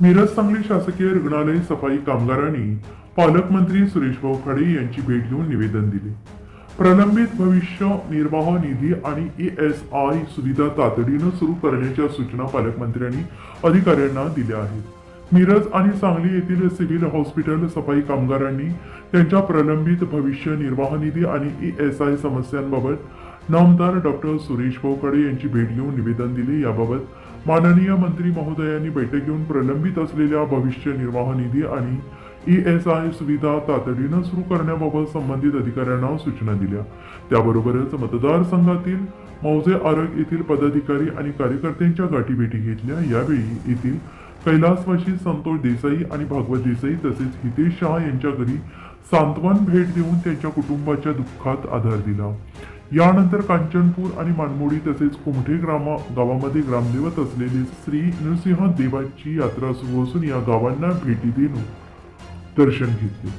मिरज सांगली शासकीय रुग्णालय सफाई कामगारांनी पालकमंत्री सुरेश भाऊ खाडे यांची भेट घेऊन निवेदन दिले. प्रलंबित भविष्य निर्वाह निधी आणि ESI सुविधा तातडीनं सुरू करण्याच्या सूचना पालकमंत्र्यांनी अधिकाऱ्यांना दिल्या आहेत. मिरज आणि सांगली येथील सिव्हिल हॉस्पिटल सफाई कामगारांनी त्यांच्या प्रलंबित भविष्य निर्वाह निधी आणि ESI समस्यांबाबत नामदार डॉक्टर सुरेश भाऊ खाडे यांची भेट घेऊन निवेदन दिले. याबाबत माननीय मंत्री महोदयांनी बैठक घेऊन प्रलंबित असलेल्या भविष्य निर्वाह निधी आणि ESI सुविधा तातडीनं सुरू करण्याबाबत संबंधित अधिकाऱ्यांना सूचना दिल्या. त्याबरोबरच मतदारसंघातील मौजे आरग येथील पदाधिकारी आणि कार्यकर्त्यांच्या गाठीभेटी घेतल्या. यावेळी येथील कैलासवासी संतोष देसाई आणि भागवत देसाई तसेच हितेश शहा यांच्या घरी सांत्वन भेट देऊन त्यांच्या कुटुंबाच्या दुःखात आधार दिला. यानंतर कांचनपूर आणि मानमोडी तसेच कुमठे गावामध्ये ग्रामदैवत असलेले श्री नृसिंह देवाची यात्रा सुरू असून या गावांना भेटी देऊन दर्शन घेतले.